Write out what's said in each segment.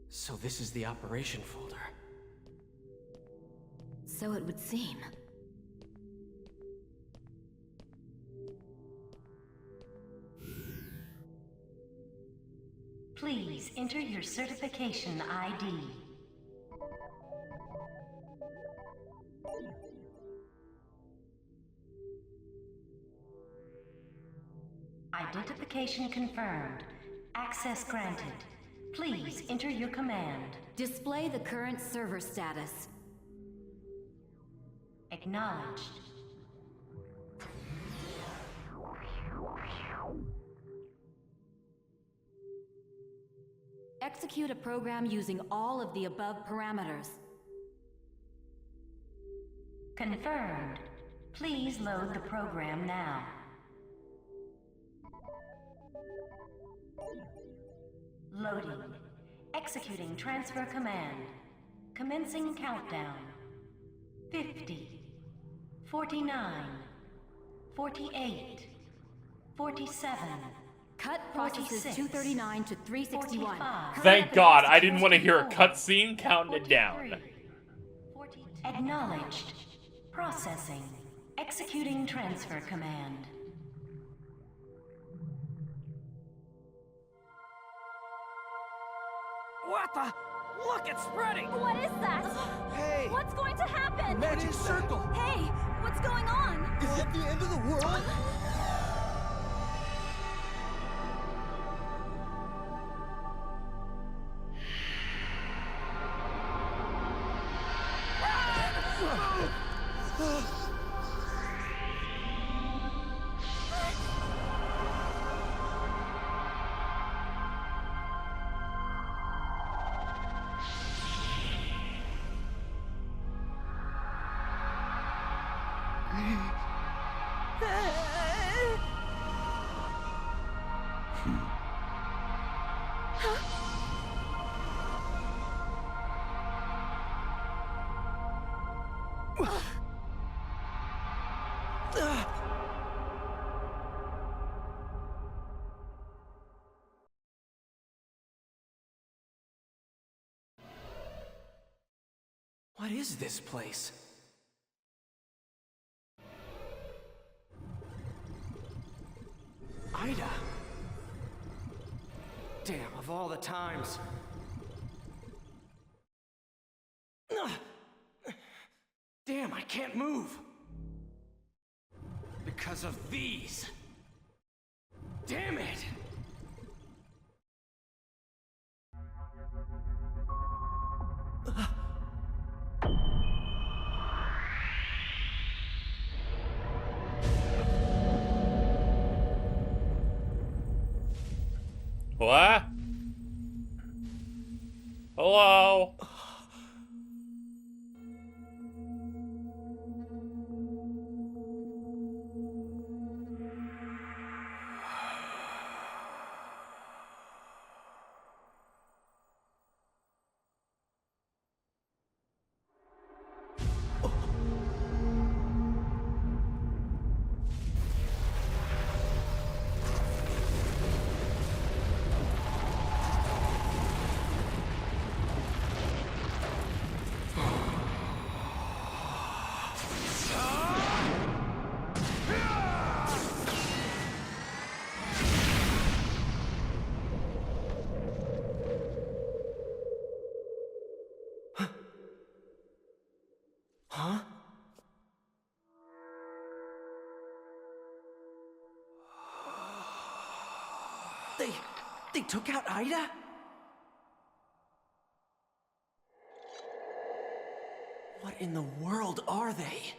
So this is the operation folder. So it would seem. Please enter your certification ID. Identification confirmed. Access granted. Please enter your command. Display the current server status. Acknowledged. Execute a program using all of the above parameters. Confirmed. Please load the program now. Loading. Executing transfer command. Commencing countdown. 50. 49. 48. 47. Cut processes 239 to 361. Thank God, I didn't want to hear a cutscene counting it down. Acknowledged. Processing. Executing transfer command. What the? Look, it's spreading! What is that? Hey! What's going to happen? Magic circle! Hey, what's going on? Is it the end of the world? What is this place? AIDA? Damn, of all the times. Damn, I can't move. Because of these. Damn it! What? Hello? Huh? They took out AIDA? What in the world are they?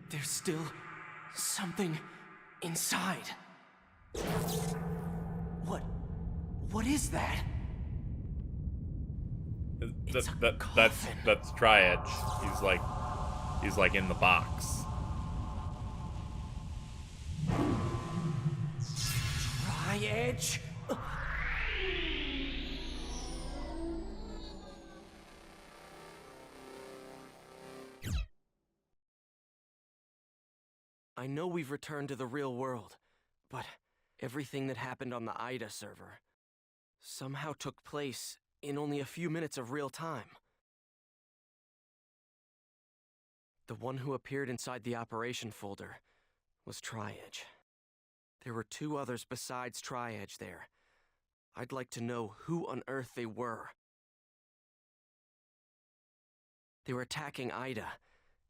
There's still something inside. What is that? That's Triad. He's like in the box. edge. I know we've returned to the real world, but everything that happened on the AIDA server somehow took place in only a few minutes of real time. The one who appeared inside the operation folder was Tri-Edge. There were 2 others besides Tri-Edge there. I'd like to know who on earth they were. They were attacking AIDA.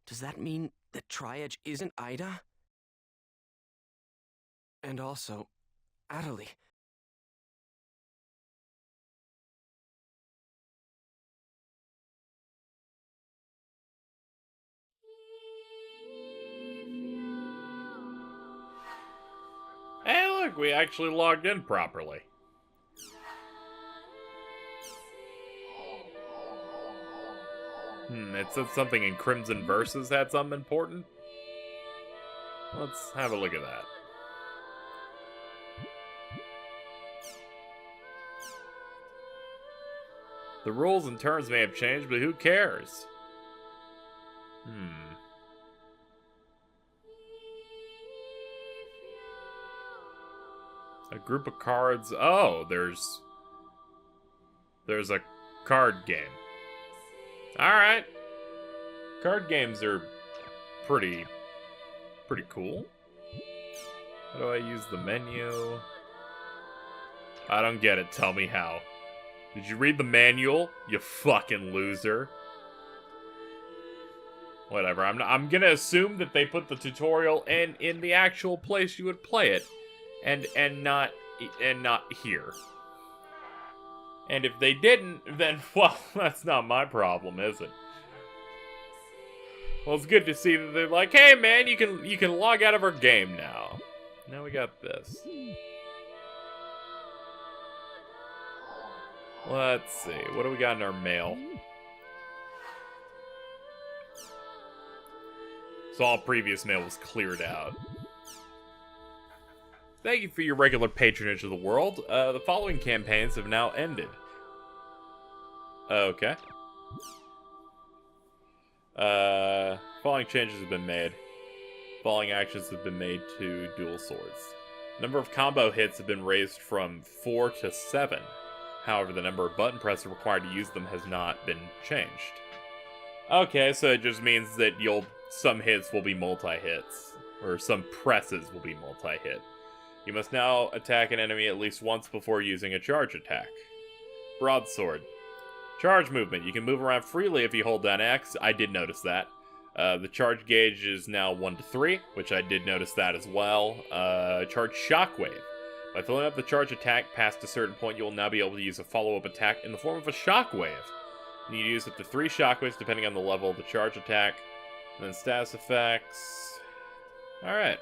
Does that mean that Tri-Edge isn't AIDA? And also, Adelie. Hey, look, we actually logged in properly. It said something in Crimson Verses had something important. Let's have a look at that. The rules and terms may have changed, but who cares? A group of cards. Oh, there's a card game. Alright. Card games are pretty cool. How do I use the menu? I don't get it. Tell me how. Did you read the manual? You fucking loser. Whatever. I'm gonna assume that they put the tutorial in the actual place you would play it, and not here. And if they didn't, then well, that's not my problem, is it? Well, it's good to see that they're like, hey man, you can log out of our game now. Now we got this. Let's see. What do we got in our mail? So all previous mail was cleared out. Thank you for your regular patronage of the world. The following campaigns have now ended. Okay. Following changes have been made. Following actions have been made to dual swords. Number of combo hits have been raised from 4 to 7. However, the number of button presses required to use them has not been changed. Okay, so it just means that some hits will be multi-hits. Or some presses will be multi-hit. You must now attack an enemy at least once before using a charge attack. Broadsword. Charge movement. You can move around freely if you hold down X. I did notice that. The charge gauge is now 1 to 3, which I did notice that as well. Charge Shockwave. By filling up the charge attack past a certain point, you will now be able to use a follow-up attack in the form of a shockwave. You can use up to 3 shockwaves depending on the level of the charge attack. And then status effects. Alright.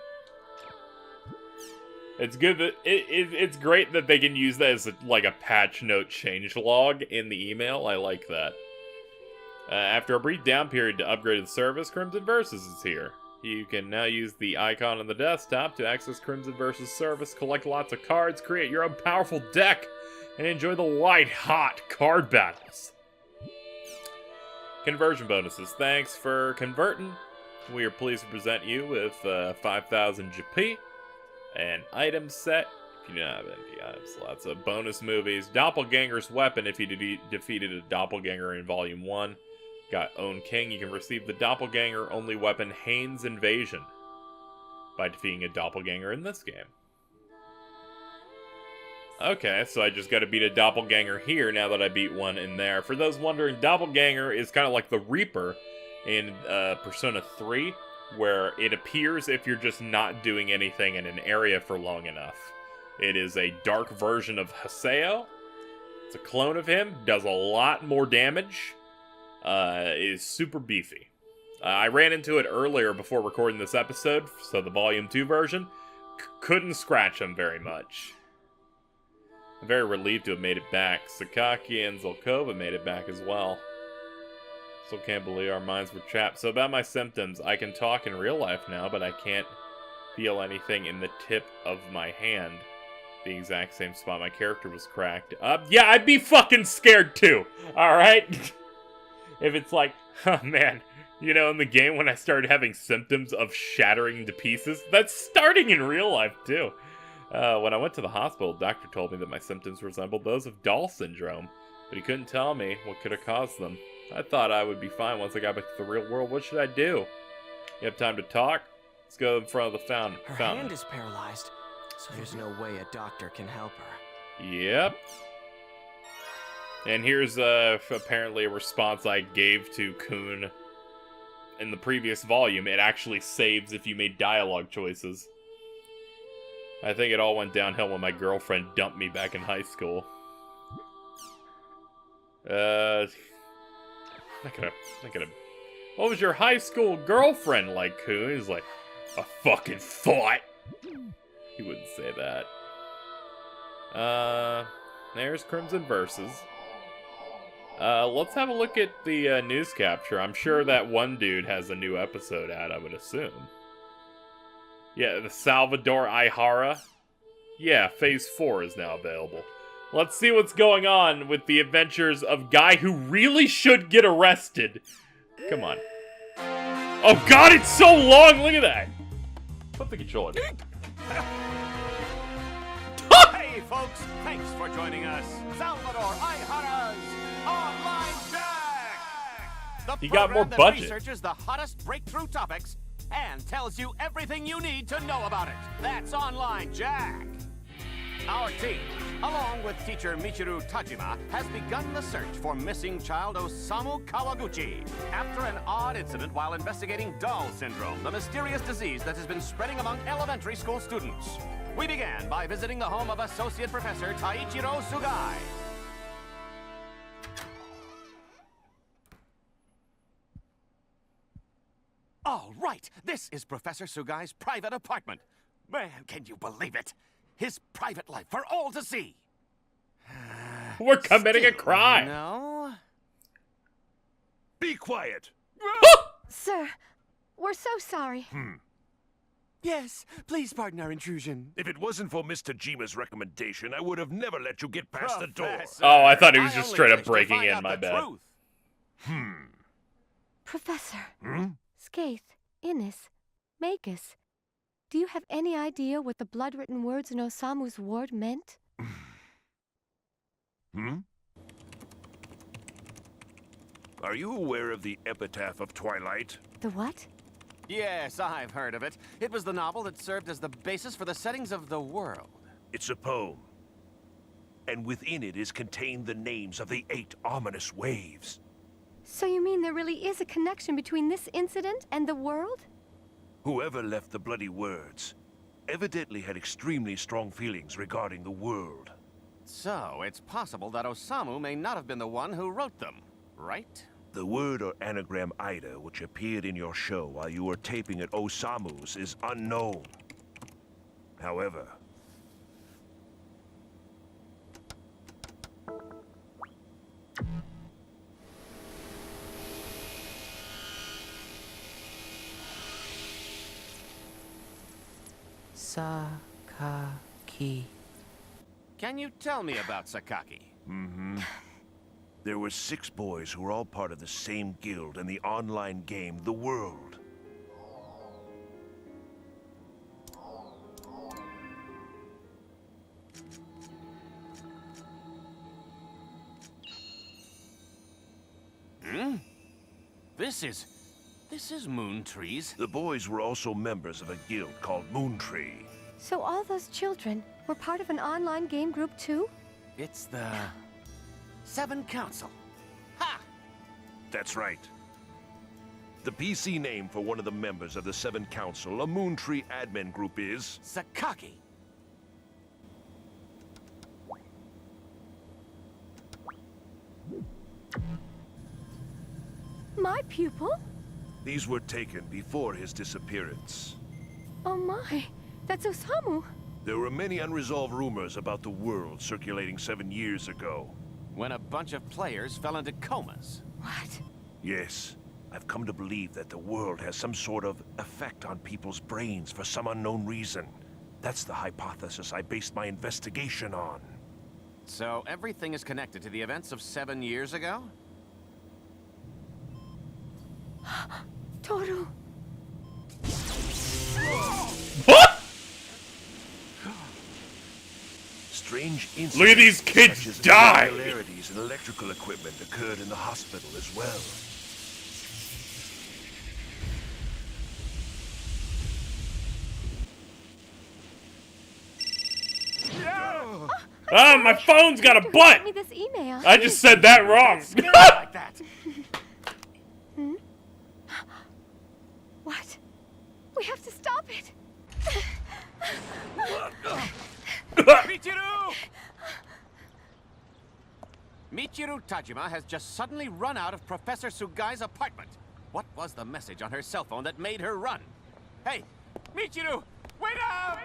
It's good that it's great that they can use that as like a patch note changelog in the email. I like that. After a brief down period to upgrade the service, Crimson Versus is here. You can now use the icon on the desktop to access Crimson Versus service, collect lots of cards, create your own powerful deck, and enjoy the white-hot card battles. Conversion bonuses. Thanks for converting. We are pleased to present you with 5,000 GP, an item set, if you don't have any items, lots of bonus movies, Doppelganger's Weapon if you defeated a Doppelganger in Volume 1. Got Own King. You can receive the Doppelganger-only weapon Hane's Invasion by defeating a Doppelganger in this game. Okay, so I just gotta beat a Doppelganger here now that I beat one in there. For those wondering, Doppelganger is kind of like the Reaper in Persona 3, where it appears if you're just not doing anything in an area for long enough. It is a dark version of Haseo. It's a clone of him, does a lot more damage. Is super beefy. I ran into it earlier before recording this episode, so the Volume 2 version. Couldn't scratch him very much. I'm very relieved to have made it back. Sakaki and Zelkova made it back as well. Still can't believe our minds were trapped. So about my symptoms, I can talk in real life now, but I can't feel anything in the tip of my hand. the exact same spot my character was cracked. Yeah, I'd be fucking scared too, alright? If it's like, oh man, you know, in the game when I started having symptoms of shattering to pieces, that's starting in real life too. When I went to the hospital, the doctor told me that my symptoms resembled those of Doll syndrome, but he couldn't tell me what could have caused them. I thought I would be fine once I got back to the real world. What should I do? You have time to talk? Let's go in front of the fountain. Her hand is paralyzed, so there's no way a doctor can help her. Yep. And here's apparently a response I gave to Kun in the previous volume. It actually saves if you made dialogue choices. I think it all went downhill when my girlfriend dumped me back in high school. Not gonna. What was your high school girlfriend like, Kun? He's like, a fucking thought. He wouldn't say that. There's Crimson Verses. Let's have a look at the news capture. I'm sure that one dude has a new episode out, I would assume. Yeah, the Salvador Ihara. Yeah, Phase 4 is now available. Let's see what's going on with the adventures of guy who really should get arrested. Come on. Oh god, it's so long! Look at that! Put the controller down. Hey folks, thanks for joining us. Salvador Ihara's Online Jack! The He got more program that budget. researches the hottest breakthrough topics and tells you everything you need to know about it. That's Online Jack. Our team, along with teacher Michiru Tajima, has begun the search for missing child Osamu Kawaguchi after an odd incident while investigating Doll syndrome, the mysterious disease that has been spreading among elementary school students. We began by visiting the home of Associate Professor Taichiro Sugai. All right, this is Professor Sugai's private apartment. Man, can you believe it? His private life for all to see. We're committing a crime. No. Be quiet. Sir, we're so sorry. Yes, please pardon our intrusion. If it wasn't for Mr. Jima's recommendation, I would have never let you get past the door. Professor, Oh, I thought he was just only straight up wish to breaking find in, out my the bad. truth. Professor. Skaith, Innis, Magus. Do you have any idea what the blood-written words in Osamu's ward meant? Are you aware of the epitaph of Twilight? The what? Yes, I've heard of it. It was the novel that served as the basis for the settings of the world. It's a poem. And within it is contained the names of the 8 ominous waves. So you mean there really is a connection between this incident and the world? Whoever left the bloody words evidently had extremely strong feelings regarding the world. So, it's possible that Osamu may not have been the one who wrote them, right? The word or anagram AIDA, which appeared in your show while you were taping at Osamu's, is unknown. However, Sakaki. Can you tell me about Sakaki? there were 6 boys who were all part of the same guild in the online game, The World. This is Moon Trees. The boys were also members of a guild called Moontree. So all those children were part of an online game group too? It's the Seven Council. Ha! That's right. The PC name for one of the members of the 7 Council, a Moontree admin group, is... Sakaki. My pupil? These were taken before his disappearance. Oh my, that's Osamu. There were many unresolved rumors about the world circulating 7 years ago. When a bunch of players fell into comas. What? Yes, I've come to believe that the world has some sort of effect on people's brains for some unknown reason. That's the hypothesis I based my investigation on. So everything is connected to the events of 7 years ago? Toru! What? Strange incidents Look at these kids such as die! irregularities in electrical equipment occurred in the hospital as well. Oh, my phone's got a Who butt! sent me this email? I just said that wrong. Like that. What? We have to stop it. Michiru! Michiru Tajima has just suddenly run out of Professor Sugai's apartment. What was the message on her cell phone that made her run? Hey, Michiru, wait up!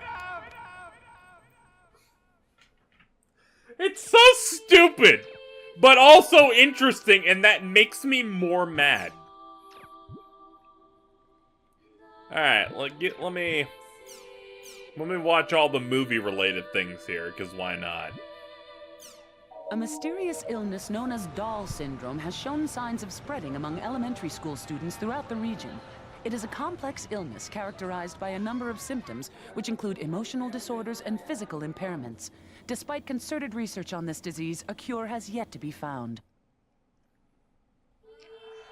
It's so stupid, but also interesting, and that makes me more mad. Alright, let me watch all the movie-related things here, because why not? A mysterious illness known as Doll syndrome has shown signs of spreading among elementary school students throughout the region. It is a complex illness characterized by a number of symptoms, which include emotional disorders and physical impairments. Despite concerted research on this disease, a cure has yet to be found.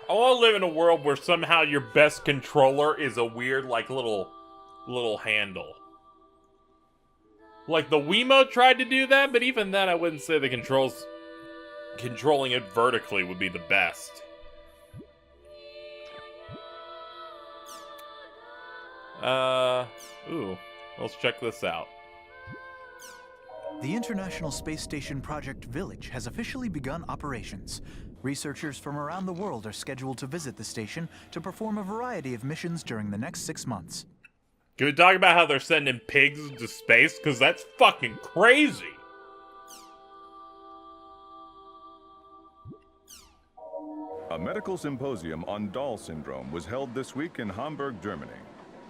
I want to live in a world where somehow your best controller is a weird, like, little handle. Like, the Wiimote tried to do that, but even then I wouldn't say the controlling it vertically would be the best. Ooh, let's check this out. The International Space Station Project Village has officially begun operations. Researchers from around the world are scheduled to visit the station to perform a variety of missions during the next 6 months. Can we talk about how they're sending pigs into space? Because that's fucking crazy. A medical symposium on Doll syndrome was held this week in Hamburg, Germany.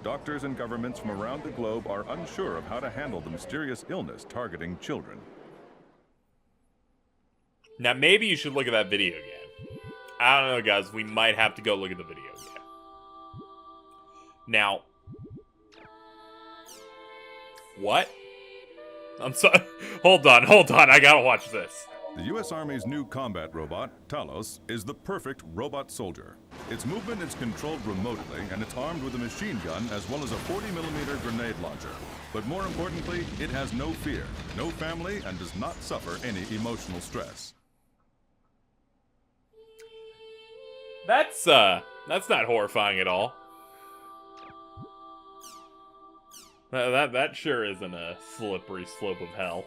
Doctors and governments from around the globe are unsure of how to handle the mysterious illness targeting children. Now, maybe you should look at that video game. I don't know, guys. We might have to go look at the video game. Now, what? I'm sorry. Hold on. I gotta watch this. The U.S. Army's new combat robot, Talos, is the perfect robot soldier. Its movement is controlled remotely, and it's armed with a machine gun as well as a 40mm grenade launcher. But more importantly, it has no fear, no family, and does not suffer any emotional stress. That's not horrifying at all. That sure isn't a slippery slope of hell.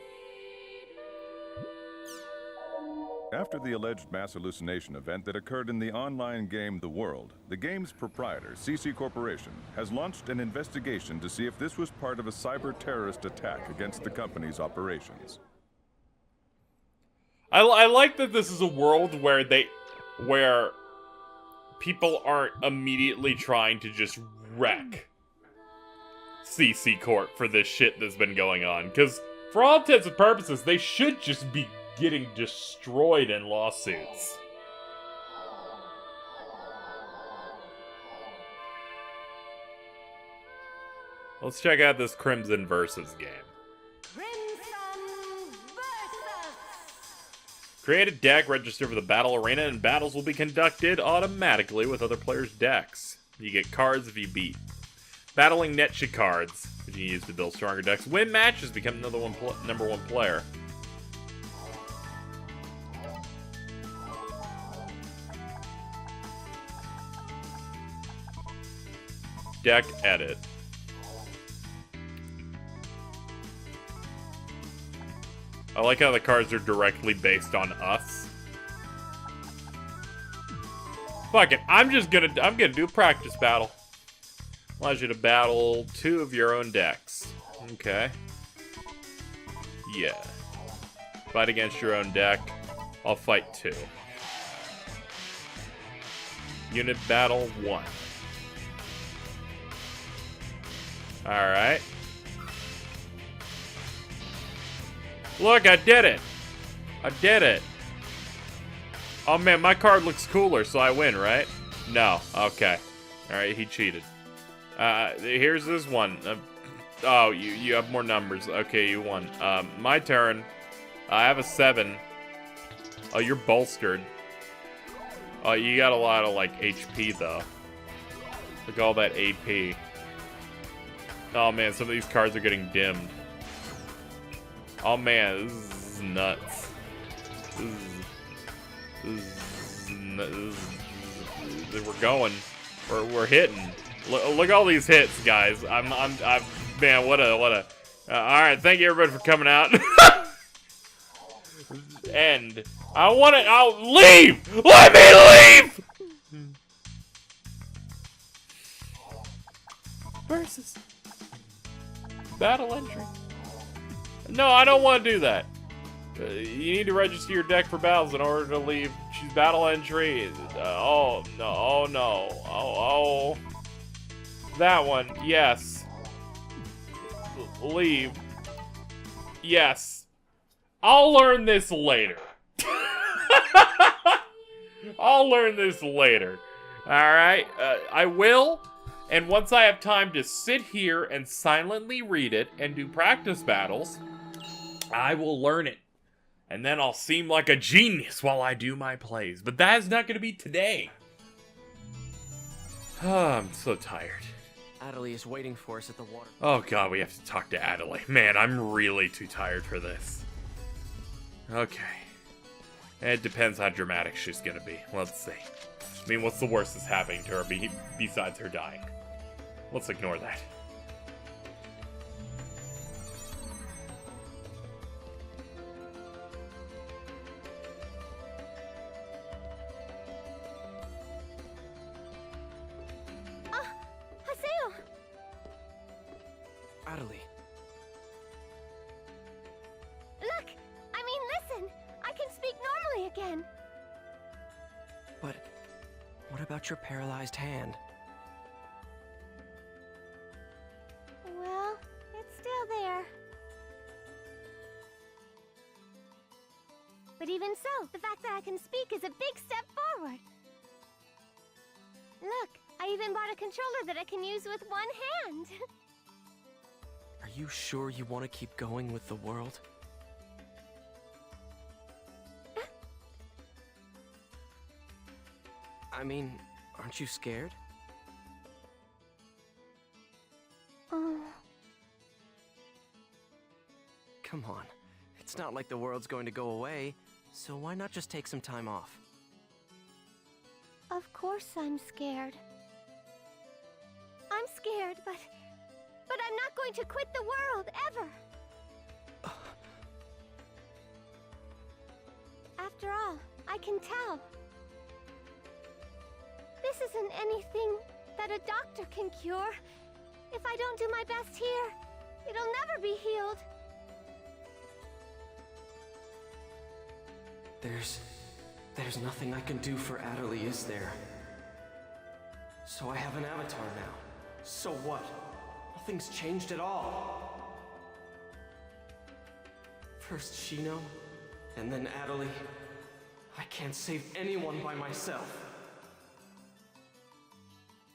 After the alleged mass hallucination event that occurred in the online game The World, the game's proprietor, CC Corporation, has launched an investigation to see if this was part of a cyber-terrorist attack against the company's operations. I like that this is a world where people aren't immediately trying to just wreck CC Corp for this shit that's been going on. Because, for all intents and purposes, they should just be getting destroyed in lawsuits. Let's check out this Crimson Versus game. Create a deck, register for the battle arena, and battles will be conducted automatically with other players' decks. You get cards if you beat. Battling Netcha cards, which you can use to build stronger decks. Win matches, become number one player. Deck edit. I like how the cards are directly based on us. Fuck it, I'm gonna do a practice battle. Allows you to battle 2 of your own decks. Okay. Yeah. Fight against your own deck. I'll fight 2. Unit battle 1. Alright. Look, I did it. I did it. Oh man, my card looks cooler, so I win, right? No. Okay. Alright, he cheated. Here's this one. Oh, you have more numbers. Okay, you won. My turn. I have a 7. Oh, you're bolstered. Oh, you got a lot of, like, HP, though. Look at all that AP. Oh, man, some of these cards are getting dimmed. Oh, man, this is nuts. We're going. We're hitting. Look at all these hits, guys. I'm man, what a. All right, thank you everybody for coming out. And I'll leave. Let me leave. Versus battle entry. No, I don't want to do that. You need to register your deck for battles in order to leave. Choose battle entry. Oh no! Oh no! Oh. That one, yes. Leave. Yes. I'll learn this later. I'll learn this later. Alright? I will. And once I have time to sit here and silently read it and do practice battles, I will learn it. And then I'll seem like a genius while I do my plays. But that is not going to be today. Oh, I'm so tired. Adelie is waiting for us at the water. Oh god, we have to talk to Adelie. Man, I'm really too tired for this. Okay. It depends how dramatic she's gonna be. Let's see. I mean, what's the worst that's happening to her besides her dying? Let's ignore that. Adelie. Look! I mean, listen! I can speak normally again! But what about your paralyzed hand? Well, it's still there. But even so, the fact that I can speak is a big step forward. Look, I even bought a controller that I can use with one hand. Are you sure you want to keep going with the world? I mean, aren't you scared? Oh. Come on. It's not like the world's going to go away, so why not just take some time off? Of course I'm scared. I'm scared, but I'm not going to quit the world, ever! After all, I can tell. This isn't anything that a doctor can cure. If I don't do my best here, it'll never be healed. There's nothing I can do for Adelie, is there? So I have an avatar now. So what? Nothing's changed at all. First Shino, and then Adelie. I can't save anyone by myself.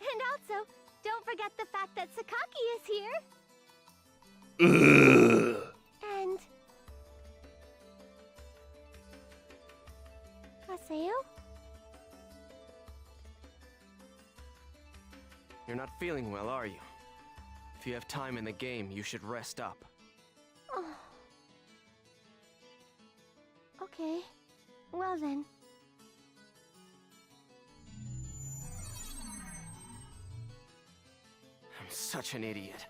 And also, don't forget the fact that Sakaki is here. And Haseo? You're not feeling well, are you? If you have time in the game, you should rest up. Oh. Okay. Well then. I'm such an idiot.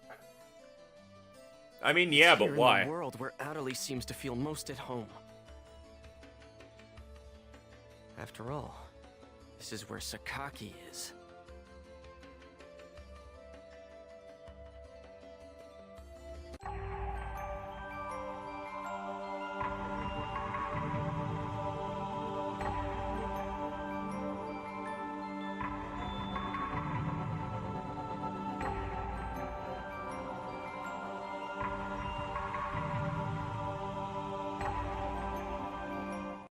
I mean, yeah, but why? In the world where Adelie seems to feel most at home. After all, this is where Sakaki is.